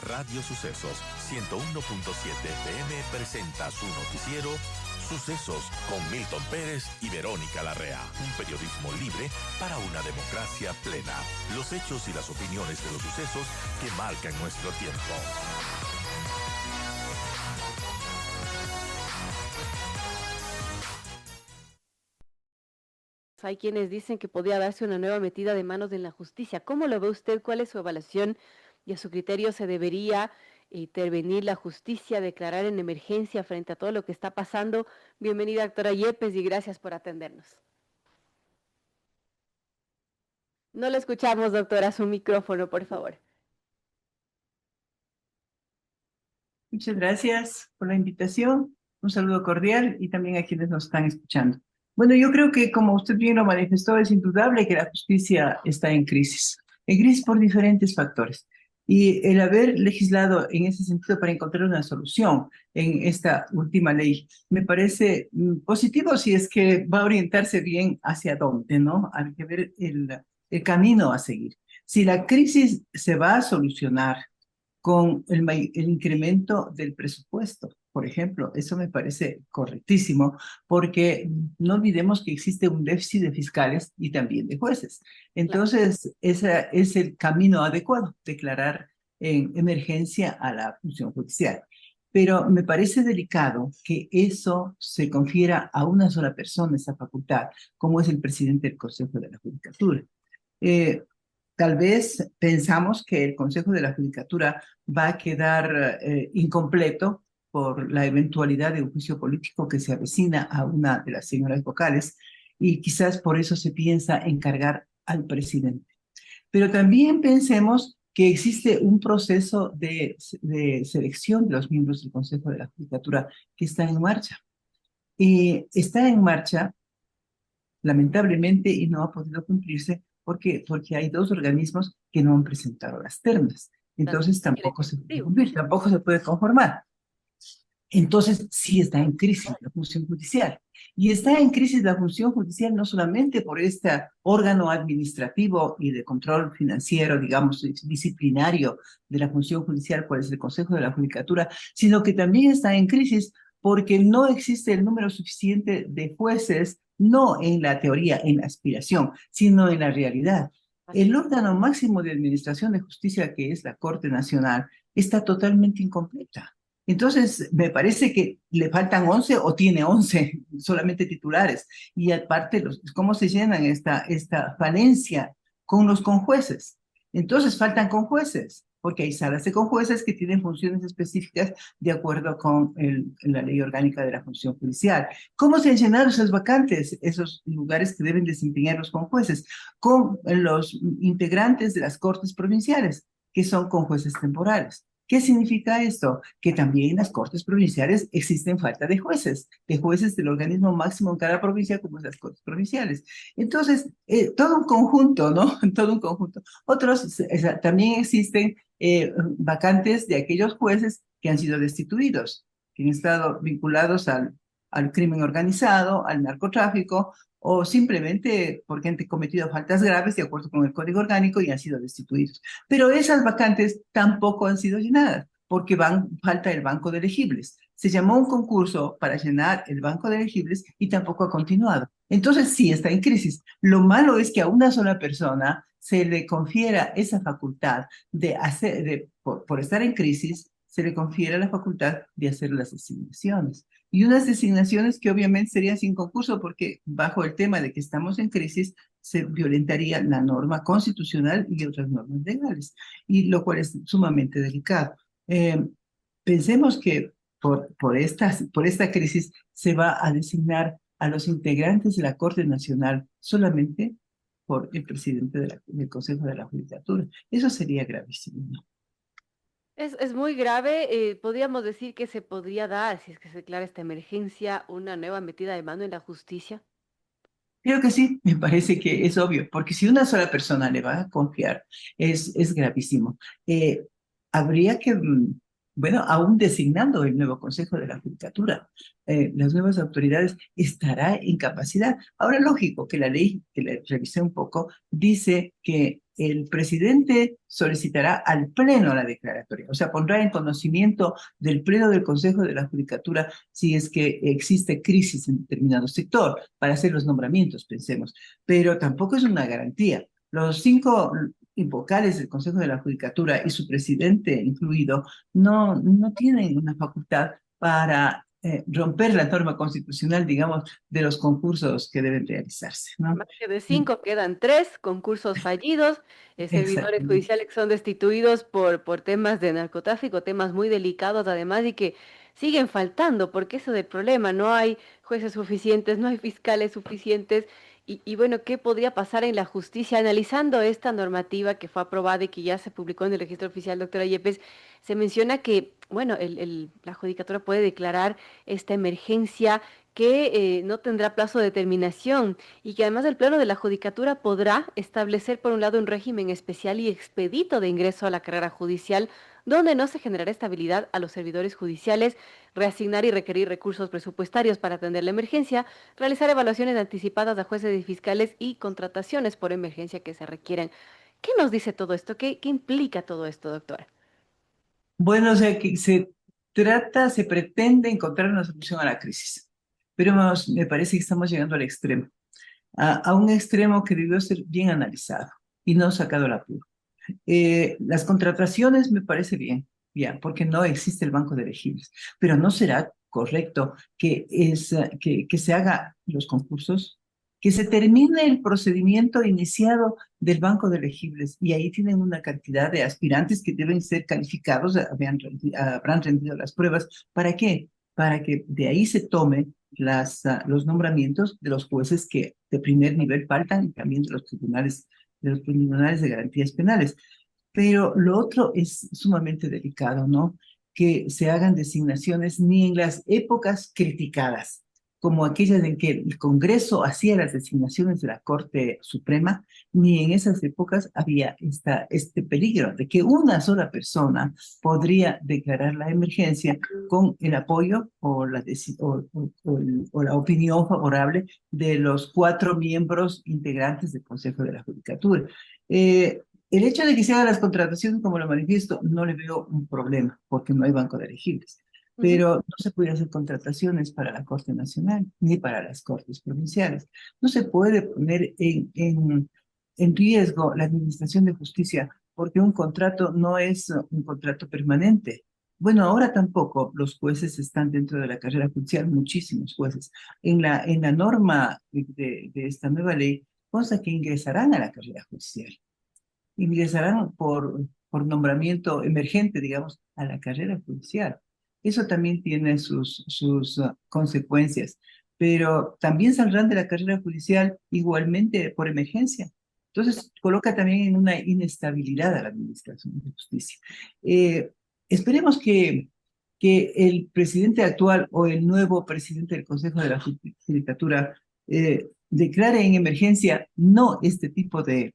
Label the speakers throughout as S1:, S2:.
S1: Radio Sucesos 101.7 FM presenta su noticiero Sucesos con Milton Pérez y Verónica Larrea. Un periodismo libre para una democracia plena. Los hechos y las opiniones de los sucesos que marcan nuestro tiempo.
S2: Hay quienes dicen que podría darse una nueva metida de manos en la justicia. ¿Cómo lo ve usted? ¿Cuál es su evaluación? Y a su criterio, ¿se debería intervenir la justicia, declarar en emergencia frente a todo lo que está pasando? Bienvenida, doctora Yepes, y gracias por atendernos. No la escuchamos, doctora. Su micrófono, por favor.
S3: Muchas gracias por la invitación. Un saludo cordial y también a quienes nos están escuchando. Bueno, yo creo que como usted bien lo manifestó, es indudable que la justicia está en crisis por diferentes factores. Y el haber legislado en ese sentido para encontrar una solución en esta última ley me parece positivo si es que va a orientarse bien hacia dónde, ¿no? Hay que ver el camino a seguir. Si la crisis se va a solucionar con el incremento del presupuesto, por ejemplo. Eso me parece correctísimo, porque no olvidemos que existe un déficit de fiscales y también de jueces. Entonces, ese es el camino adecuado, declarar en emergencia a la función judicial. Pero me parece delicado que eso se confiera a una sola persona, esa facultad, como es el presidente del Consejo de la Judicatura. Tal vez pensamos que el Consejo de la Judicatura va a quedar incompleto por la eventualidad de un juicio político que se avecina a una de las señoras vocales y quizás por eso se piensa encargar al presidente. Pero también pensemos que existe un proceso de selección de los miembros del Consejo de la Judicatura que está en marcha. Y está en marcha, lamentablemente, y no ha podido cumplirse porque hay dos organismos que no han presentado las ternas. Entonces tampoco se puede cumplir, tampoco se puede conformar. Entonces sí está en crisis la función judicial. Y está en crisis la función judicial no solamente por este órgano administrativo y de control financiero, digamos, disciplinario de la función judicial, cual es el Consejo de la Judicatura, sino que también está en crisis porque no existe el número suficiente de jueces, no en la teoría, en la aspiración, sino en la realidad. El órgano máximo de administración de justicia, que es la Corte Nacional, está totalmente incompleta. Entonces, me parece que le faltan 11 o tiene 11 solamente titulares. Y aparte, ¿cómo se llenan esta falencia? Con los conjueces. Entonces, faltan conjueces, porque hay salas de conjueces que tienen funciones específicas de acuerdo con la ley orgánica de la función judicial. ¿Cómo se han llenado esas vacantes, esos lugares que deben desempeñar los conjueces? Con los integrantes de las cortes provinciales, que son conjueces temporales. ¿Qué significa esto? Que también en las cortes provinciales existen falta de jueces del organismo máximo en cada provincia, como las cortes provinciales. Entonces, todo un conjunto, ¿no? Todo un conjunto. Otros, también existen vacantes de aquellos jueces que han sido destituidos, que han estado vinculados al crimen organizado, al narcotráfico, o simplemente porque han cometido faltas graves de acuerdo con el Código Orgánico y han sido destituidos. Pero esas vacantes tampoco han sido llenadas, porque falta el banco de elegibles. Se llamó un concurso para llenar el banco de elegibles y tampoco ha continuado. Entonces sí está en crisis. Lo malo es que a una sola persona se le confiera esa facultad por estar en crisis, se le confiere la facultad de hacer las designaciones. Y unas designaciones que obviamente serían sin concurso porque bajo el tema de que estamos en crisis se violentaría la norma constitucional y otras normas legales, y lo cual es sumamente delicado. Pensemos que por esta crisis se va a designar a los integrantes de la Corte Nacional solamente por el presidente del Consejo de la Judicatura. Eso sería gravísimo, ¿no?
S2: Es muy grave. Podríamos decir que se podría dar, si es que se declara esta emergencia, una nueva metida de mano en la justicia.
S3: Creo que sí, me parece que es obvio, porque si una sola persona le va a confiar, es gravísimo. Habría que Bueno, aún designando el nuevo Consejo de la Judicatura, las nuevas autoridades estará en capacidad. Ahora, lógico que la ley, que la revisé un poco, dice que el presidente solicitará al Pleno la declaratoria, o sea, pondrá en conocimiento del Pleno del Consejo de la Judicatura si es que existe crisis en determinado sector para hacer los nombramientos, pensemos, pero tampoco es una garantía. Los 5 vocales del Consejo de la Judicatura y su presidente incluido no tienen una facultad para romper la norma constitucional, digamos, de los concursos que deben realizarse, ¿no?
S2: Más que de 5 quedan 3 concursos fallidos, servidores
S3: Exactamente.
S2: judiciales que son destituidos por temas de narcotráfico, temas muy delicados además y que siguen faltando, porque eso es el problema, no hay jueces suficientes, no hay fiscales suficientes. Y bueno, ¿qué podría pasar en la justicia? Analizando esta normativa que fue aprobada y que ya se publicó en el registro oficial, doctora Yepes, se menciona que, bueno, la judicatura puede declarar esta emergencia que no tendrá plazo de determinación y que además el Pleno de la Judicatura podrá establecer, por un lado, un régimen especial y expedito de ingreso a la carrera judicial, donde no se generará estabilidad a los servidores judiciales, reasignar y requerir recursos presupuestarios para atender la emergencia, realizar evaluaciones anticipadas a jueces y fiscales y contrataciones por emergencia que se requieran. ¿Qué nos dice todo esto? ¿Qué implica todo esto, doctora?
S3: Bueno, o sea que se pretende encontrar una solución a la crisis, pero me parece que estamos llegando al extremo, a un extremo que debió ser bien analizado y no sacado al apuro. Las contrataciones me parece bien, ya, porque no existe el banco de elegibles, pero no será correcto que se haga los concursos, que se termine el procedimiento iniciado del banco de elegibles y ahí tienen una cantidad de aspirantes que deben ser calificados, habrán rendido las pruebas. ¿Para qué? Para que de ahí se tomen los nombramientos de los jueces que de primer nivel faltan y también de los tribunales de garantías penales. Pero lo otro es sumamente delicado, ¿no? Que se hagan designaciones ni en las épocas criticadas, como aquellas en que el Congreso hacía las designaciones de la Corte Suprema, ni en esas épocas había este peligro de que una sola persona podría declarar la emergencia con el apoyo o la opinión favorable de los 4 miembros integrantes del Consejo de la Judicatura. Eh, el hecho de que se hagan las contrataciones como lo manifiesto, no le veo un problema, porque no hay banco de elegibles.
S2: Ujú.
S3: Pero no se puede hacer contrataciones para la Corte Nacional ni para las Cortes Provinciales. No se puede poner en riesgo la administración de justicia porque un contrato no es un contrato permanente. Bueno, ahora tampoco los jueces están dentro de la carrera judicial, muchísimos jueces. En la norma de esta nueva ley, consta que ingresarán a la carrera judicial, ingresarán por nombramiento emergente, digamos, a la carrera judicial. Eso también tiene sus consecuencias, pero también saldrán de la carrera judicial igualmente por emergencia. Entonces, coloca también en una inestabilidad a la administración de justicia. Eh, Esperemos que el presidente actual o el nuevo presidente del Consejo de la Judicatura declare en emergencia no este tipo de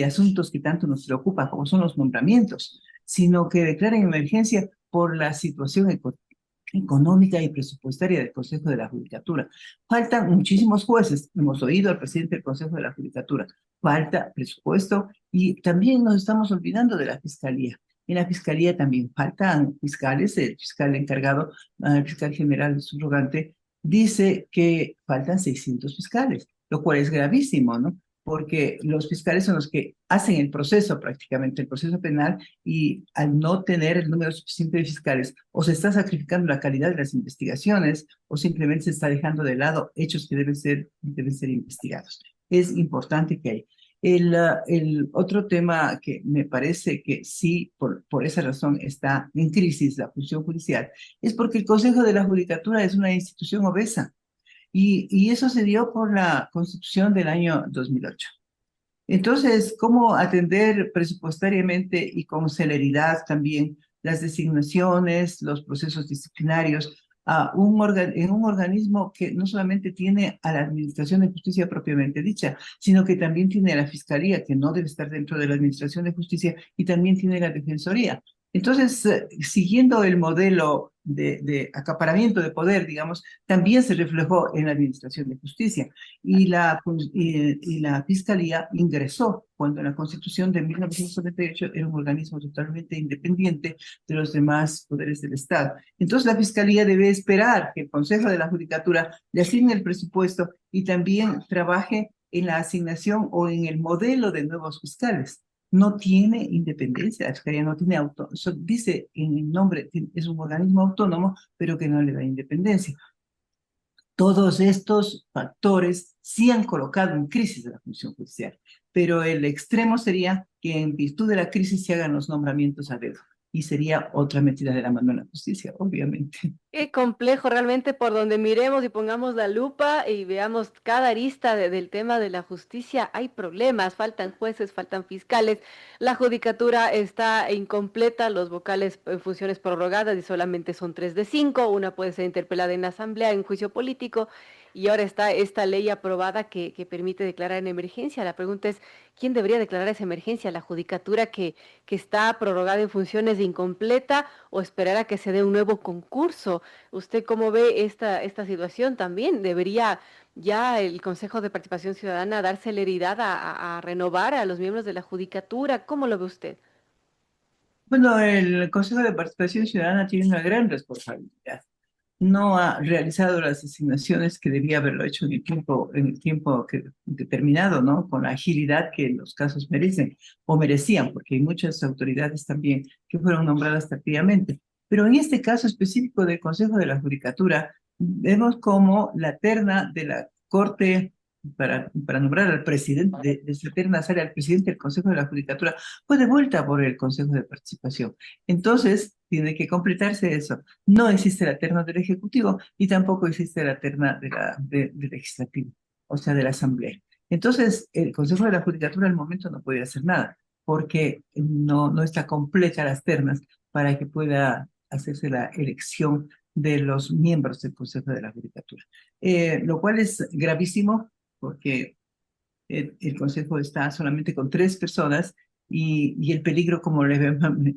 S3: asuntos que tanto nos preocupan, como son los nombramientos, sino que declaren emergencia por la situación económica y presupuestaria del Consejo de la Judicatura. Faltan muchísimos jueces, hemos oído al presidente del Consejo de la Judicatura, falta presupuesto y también nos estamos olvidando de la Fiscalía. En la Fiscalía también faltan fiscales, el fiscal encargado, el fiscal general subrogante, dice que faltan 600 fiscales, lo cual es gravísimo, ¿no? Porque los fiscales son los que hacen el proceso prácticamente, el proceso penal, y al no tener el número suficiente de fiscales, o se está sacrificando la calidad de las investigaciones, o simplemente se está dejando de lado hechos que deben ser investigados. Es importante que hay. El otro tema que me parece que sí, por esa razón está en crisis la función judicial, es porque el Consejo de la Judicatura es una institución obesa. Y eso se dio por la Constitución del año 2008. Entonces, ¿cómo atender presupuestariamente y con celeridad también las designaciones, los procesos disciplinarios en un organismo que no solamente tiene a la Administración de Justicia propiamente dicha, sino que también tiene a la Fiscalía, que no debe estar dentro de la Administración de Justicia, y también tiene la Defensoría? Entonces, siguiendo el modelo de acaparamiento de poder, digamos, también se reflejó en la Administración de Justicia. Y la Fiscalía ingresó cuando la Constitución de 1978 era un organismo totalmente independiente de los demás poderes del Estado. Entonces, la Fiscalía debe esperar que el Consejo de la Judicatura le asigne el presupuesto y también trabaje en la asignación o en el modelo de nuevos fiscales. No tiene independencia, la Fiscalía no tiene dice en el nombre, es un organismo autónomo, pero que no le da independencia. Todos estos factores sí han colocado en crisis de la función judicial, pero el extremo sería que en virtud de la crisis se hagan los nombramientos a dedo, y sería otra metida de la mano en la justicia, obviamente.
S2: Qué complejo realmente por donde miremos y pongamos la lupa y veamos cada arista del tema de la justicia, hay problemas, faltan jueces, faltan fiscales, la judicatura está incompleta, los vocales en funciones prorrogadas y solamente son 3 de 5, una puede ser interpelada en la asamblea, en juicio político, y ahora está esta ley aprobada que permite declarar en emergencia. La pregunta es, ¿quién debería declarar esa emergencia? ¿La judicatura que está prorrogada en funciones incompleta o esperar a que se dé un nuevo concurso? ¿Usted cómo ve esta situación también? ¿Debería ya el Consejo de Participación Ciudadana dar celeridad a renovar a los miembros de la judicatura? ¿Cómo lo ve usted?
S3: Bueno, el Consejo de Participación Ciudadana tiene una gran responsabilidad. No ha realizado las asignaciones que debía haberlo hecho en el tiempo determinado, ¿no? Con la agilidad que los casos merecen o merecían, porque hay muchas autoridades también que fueron nombradas tardíamente. Pero en este caso específico del Consejo de la Judicatura, vemos como la terna de la Corte para nombrar al presidente, de esa terna sale al presidente del Consejo de la Judicatura, fue devuelta por el Consejo de Participación. Entonces, tiene que completarse eso. No existe la terna del Ejecutivo y tampoco existe la terna del Legislativo, o sea, de la Asamblea. Entonces, el Consejo de la Judicatura al momento no puede hacer nada, porque no está completa las ternas para que pueda hacerse la elección de los miembros del Consejo de la Judicatura. Lo cual es gravísimo porque el Consejo está solamente con 3 personas y el peligro, como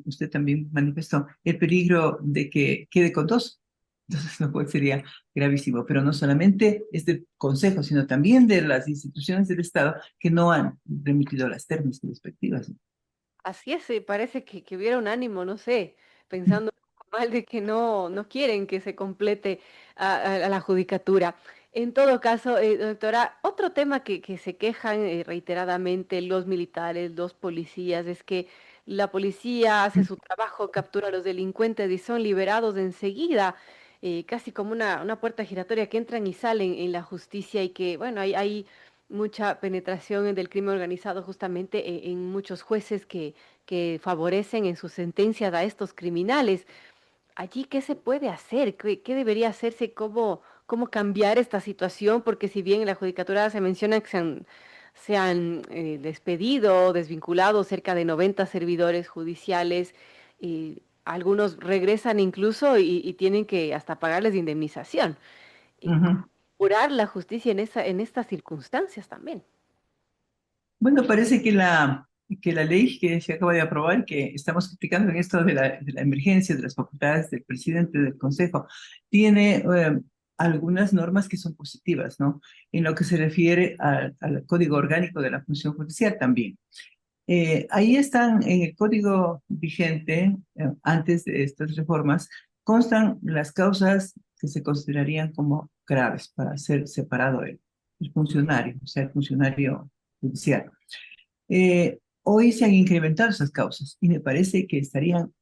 S3: usted también manifestó, el peligro de que quede con 2. Entonces, lo cual sería gravísimo, pero no solamente es del Consejo, sino también de las instituciones del Estado que no han remitido las ternas respectivas.
S2: Así es, parece que hubiera un ánimo, no sé, pensando un poco mal de que no quieren que se complete a la judicatura. En todo caso, doctora, otro tema que se quejan reiteradamente los militares, los policías, es que la policía hace su trabajo, captura a los delincuentes y son liberados enseguida, casi como una puerta giratoria que entran y salen en la justicia y que, bueno, hay mucha penetración del crimen organizado justamente en muchos jueces que favorecen en sus sentencias a estos criminales. Allí, ¿qué se puede hacer? ¿Qué debería hacerse? ¿Cómo cambiar esta situación? Porque si bien en la judicatura se menciona que se han despedido, desvinculado cerca de 90 servidores judiciales, y algunos regresan incluso y tienen que hasta pagarles indemnización. Y
S3: Ujú.
S2: curar la justicia en estas circunstancias también.
S3: Bueno, parece que la ley que se acaba de aprobar, que estamos criticando en esto de la emergencia, de las facultades del presidente del Consejo, tiene algunas normas que son positivas, ¿no? En lo que se refiere al Código Orgánico de la Función Judicial también. Ahí están en el código vigente, antes de estas reformas, constan las causas que se considerarían como graves para ser separado el funcionario, o sea, el funcionario judicial. Hoy se han incrementado esas causas y me parece que estarían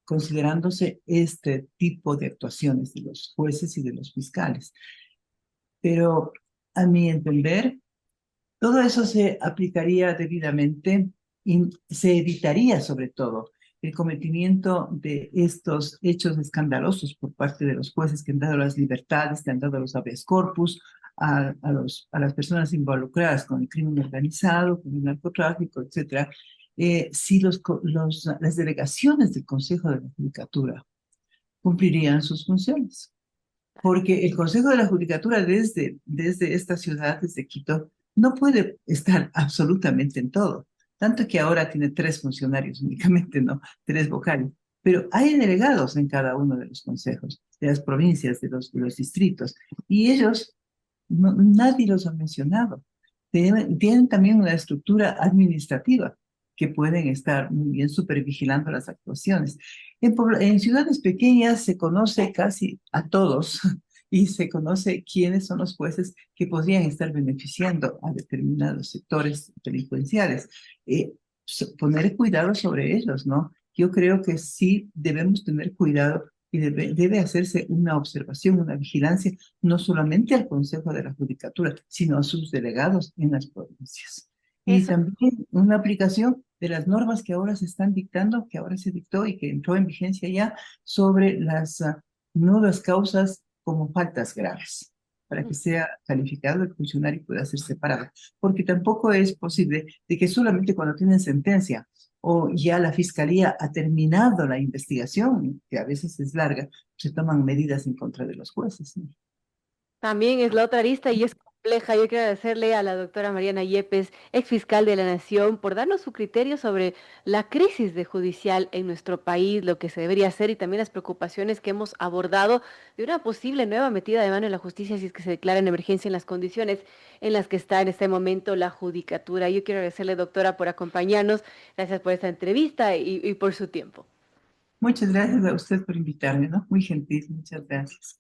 S3: considerándose este tipo de actuaciones de los jueces y de los fiscales. Pero a mi entender, todo eso se aplicaría debidamente y se evitaría sobre todo el cometimiento de estos hechos escandalosos por parte de los jueces que han dado las libertades, que han dado los habeas corpus a las personas involucradas con el crimen organizado, con el narcotráfico, etcétera. Si las delegaciones del Consejo de la Judicatura cumplirían sus funciones, porque el Consejo de la Judicatura desde esta ciudad, desde Quito, no puede estar absolutamente en todo, tanto que ahora tiene 3 funcionarios únicamente, ¿no? 3 vocales. pero hay delegados en cada uno de los consejos, de las provincias, de los distritos, y ellos, nadie los ha mencionado. Tienen también una estructura administrativa que pueden estar muy bien supervigilando las actuaciones. En ciudades pequeñas se conoce casi a todos y se conoce quiénes son los jueces que podrían estar beneficiando a determinados sectores delincuenciales. Poner cuidado sobre ellos, ¿no? Yo creo que sí debemos tener cuidado y debe hacerse una observación, una vigilancia, no solamente al Consejo de la Judicatura, sino a sus delegados en las provincias. Y
S2: Eso.
S3: también una aplicación de las normas que ahora se están dictando, que ahora se dictó y que entró en vigencia ya, sobre las nuevas causas como faltas graves, para que sea calificado el funcionario y pueda ser separado. Porque tampoco es posible de que solamente cuando tienen sentencia o ya la fiscalía ha terminado la investigación, que a veces es larga, se toman medidas en contra de los jueces, ¿no?
S2: También es la otra arista y es compleja. Yo quiero agradecerle a la doctora Mariana Yepes, ex fiscal de la Nación, por darnos su criterio sobre la crisis de judicial en nuestro país, lo que se debería hacer y también las preocupaciones que hemos abordado de una posible nueva metida de mano en la justicia si es que se declara en emergencia en las condiciones en las que está en este momento la judicatura. Yo quiero agradecerle, doctora, por acompañarnos. Gracias por esta entrevista y por su tiempo.
S3: Muchas gracias a usted por invitarme, ¿no? Muy gentil, muchas gracias.